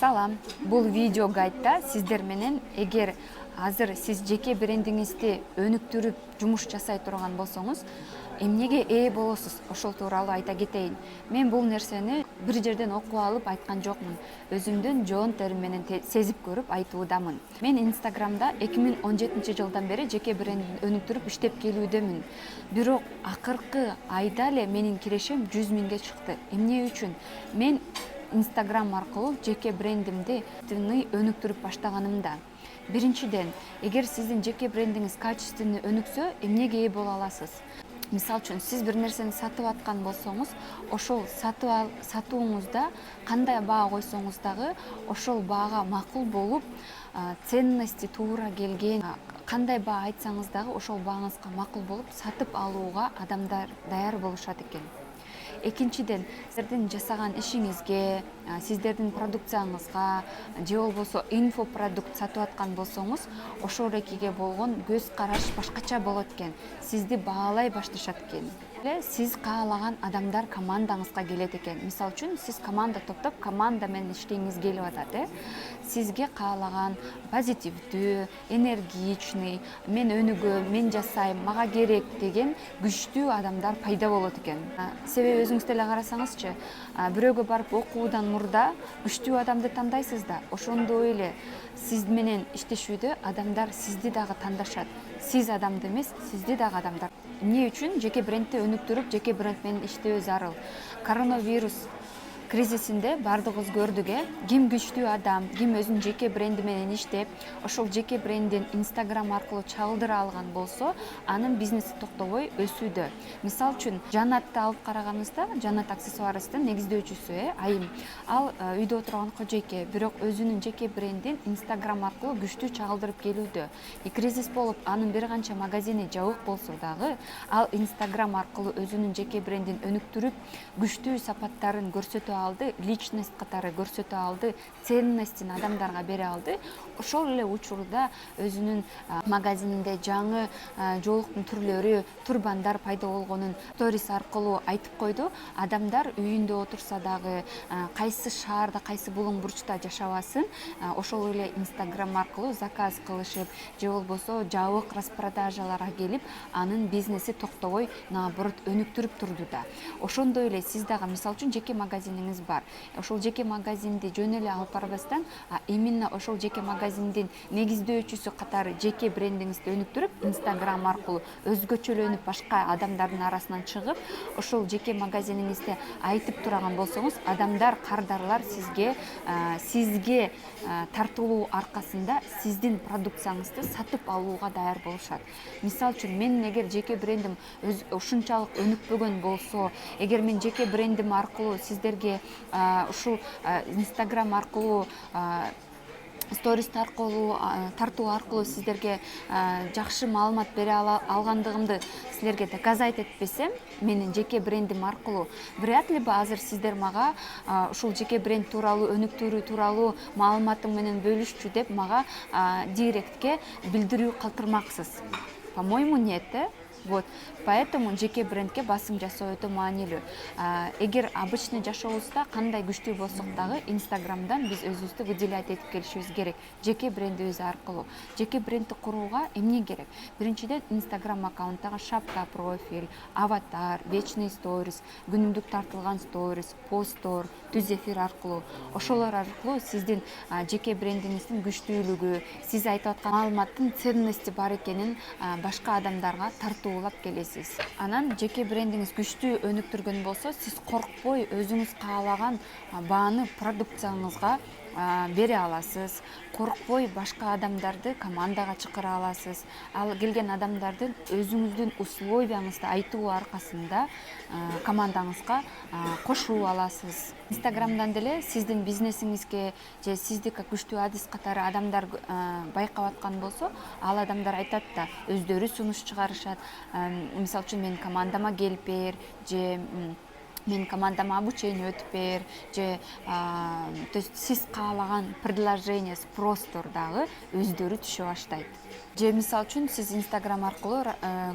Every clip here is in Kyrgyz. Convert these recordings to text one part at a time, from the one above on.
Салам, бул видео гайдда сиздер менен эгер азыр сиз жеке брендиңизди өнүктүрүп жумуш жасай турган болсоңуз, эмнеге ээ болосуз, ошол тууралуу айта кетейин. Мен бул нерсени бир жерден окуп алып айткан жокмун. Өзүмдүн жоон терим менен сезип көрүп айтуудамын. Мен Инстаграмда 2017 жылдан бери жеке брендин өнүктүрүп иштеп келүүдөмүн. Бирок акыркы айда эле менин кирешем 100 миңге чыкты. Эмне үчүн? Мен Инстаграм аркылуу жеке брендимди өнүктүрүп баштаганымда. Биринчиден, эгер сиздин жеке брендиңиз качественно өнүксө, эмнеге ээ боло аласыз? Мисал үчүн, сиз бир нерсени сатып аткан болсоңуз, ошол сатууңузда кандай баа койсоңуз дагы ошол баага макул болуп, ценности туура келген, кандай баа айтсаңыз дагы ошол бааңызга макул болуп, сатып алууга адамдар даяр болушат экен. Экинчиден, сиздердин жасаган ишиңизге, сиздердин продукцияңызга же болбосо инфопродукт сатып аткан болсоңуз, ошол экиге болгон көз караш башкача болот экен. Сизди баалай башташат экен. Сиз каалаган адамдар командаңызга келет экен. Мисал үчүн, сиз команда топтоп, команда менен иштегиңиз келип атат, Сизге каалаган позитивдүү, энергичный, мен өнүгөм, мен жасайм, мага керек деген күчтүү адамдар пайда болот экен. Себеби өзүңүз деле карасаңызчы, бирөөгө барып окуудан мурда күчтүү адамды тандайсыз да, ошондой эле сиз менен иштешүүдө адамдар сизди дагы тандашат. Сиз адамды эмес, сизди дагы адамдар. Эмне үчүн жеке брендти өнүктүрүп, жеке бренд менен иштөө зарыл? Коронавирус кризисинде бардыгыбыз көрдүк, ким күчтүү адам, ким өзүнүн жеке бренди менен иштеп, ошол жеке брендин Инстаграм аркылуу чалдыра алган болсо, анын бизнеси токтобой өсүүдө. Мисал үчүн, Жанатты алып караганыбызда, Жанат аксессуарыстын негиздөөчүсү, Айым. Ал үйдө отурган кожойке, бирок өзүнүн жеке брендин Инстаграм аркылуу күчтүү чалдырып келүүдө. Кризис болуп, анын бир канча магазини жабык болсо дагы, ал Инстаграм аркылуу өзүнүн жеке брендин өнүктүрүп, күчтүү сапаттарын көрсөтө алды, личность катары көрсөтө алды, ценностин адамдарга бере алды. Ошол эле учурда өзүнүн магазининде жаңы жоолуктун түрлөрү, турбандар пайда болгонун сторис аркылуу айтып койду. Адамдар үйүндө отурса дагы, кайсы шаарда, кайсы булуң бурчта жашабасын, ошол эле Инстаграм аркылуу заказ кылышып, же болбосо жабык распродажаларга келип, анын бизнеси токтобой, наоборот, өнүктүрүп турду да. Ошондой эле сиз дагы, мисал үчүн, жеке магазиниңиз бар. Ошол жеке магазинди жөн эле алып барбастан, именно ошол жеке магазиндин негиздөөчүсү катары жеке брендиңизди өнүктүрүп, Инстаграм аркылуу өзгөчөлөнүп, башка адамдардын арасынан чыгып, ошол жеке магазиниңизди айтып турган болсоңуз, адамдар, кардарлар сизге тартылуу аркасында сиздин продукцияңызды сатып алууга даяр болушат. Мисал үчүн, менин эгер жеке брендим ушунчалык өнүкпөгөн болсо, эгер мен жеке брендим аркылуу сиздерге ушул Инстаграм аркылуу, сторис аркылуу, тартуу аркылуу сиздерге жакшы маалымат бере алгандыгымды силерге доказать этпесем, менин жеке брендим аркылуу, вряд ли азыр сиздер мага ушул жеке бренд тууралуу, өнүктүрүү тууралуу маалыматың менен бөлүшчү деп мага директке билдирүү калтырмаксыз. По-моему, нет, Вот, поэтому жеке брендке басым жасоо өтө маанилүү. Эгер обычный жашообузда кандай күчтүү болсок дагы, Инстаграмдан биз өзүбүздү выделять этип келишибиз керек. Жеке брендибиз аркылуу. Жеке брендти курууга эмне керек? Биринчиден, Инстаграм аккаунттагы шапка профиль, аватар, вечный сторис, күнүмдүк тартылган сторис, посттор, түз эфир аркылуу. Ошолор аркылуу сиздин жеке брендиңиздин күчтүүлүгү, сиз айтып аткан маалыматтын ценности бар экенин башка адамдарга тартуулап келесиз. Анан жеке брендиңиз күчтүү өнүктүргөн болсо, сиз коркпой өзүңүз каалаган бааны продукцияңызга бере аласыз. Коркпой башка адамдарды командага чакыра аласыз. Ал келген адамдардын өзүңүздүн условияңызды айтуу аркасында командаңызга кошуу аласыз. Инстаграмдан деле сиздин бизнесиңизге же сизди күчтүү адис катары адамдар байкап аткан болсо, ал адамдар айтат да, өздөрү сунуш чыгарышат. Мисал үчүн, мен командама келип бер, же Мен командама обучение өтүп бер же то есть сиз каалаган предложение спростор дагы өздөрү түшө баштайт. Же мисалы үчүн сиз Instagram аркылуу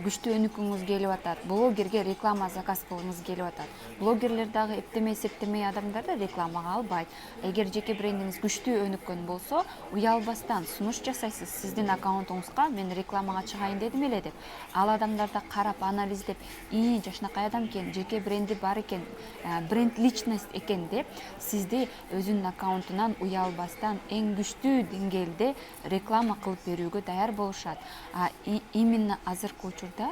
күчтүү өнүккүңүз келип атат, блогерге реклама заказ кылгыңыз келип атат. Блогерлер дагы эптемей адамдар да рекламага албайт. Эгер жеке брендиңиз күчтүү өнүккөн болсо, уялбастан сунуш жасайсыз сиздин аккаунтуңузга мен рекламага чыгайын дедим эле деп. Ал адамдар да карап анализдеп, жашынакай адам экен, жеке бренди бар экен, бренд личность экен деп сизди өзүнүн аккаунтунан уялбастан эң күчтүү деңгээлде реклама кылып берүүгө даяр болушат. Именно азыркы учурда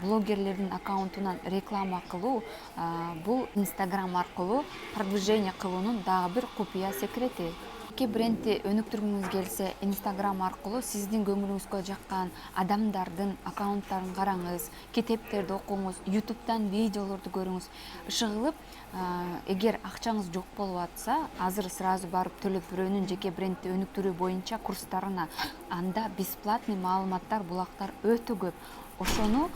блогерлердин аккаунтунан реклама кылуу бул Instagram аркылуу продвижение кылуунун дагы бир купуя секрети. Жеке брендти өнүктүргүңүз келсе, Instagram аркылуу сиздин көңүлүңүзгө жаккан адамдардын аккаунттарын караңыз, китептерди окуңуз, YouTube'дан видеолорду көрүңүз. Ышыгылып, эгер акчаңыз жок болуп атса, азыр сразу барып төлөп бирөөнүн жеке брендти өнүктүрүү боюнча курстарына, анда бесплатный маалыматтар, булактар өтө көп. Ошону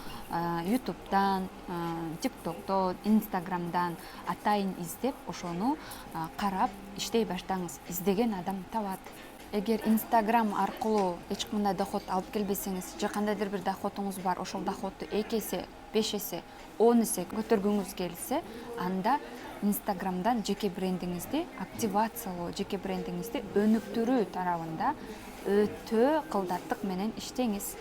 YouTube'дан, TikTok'тон, Instagram'дан атайын издеп, ошону карап иштей баштаңыз. Издеген адам табат. Эгер Instagram аркылуу эч кандай доход алып келбесеңиз, же кандайдыр бир доходуңуз бар, ошол доходду 2 эсе, 5 эсе, 10 эсе көтөргүңүз келсе, анда Instagram'дан жеке брендиңизди активациялоо, жеке брендиңизди өнүктүрүү тарабында өтө кылдаттык менен иштеңиз.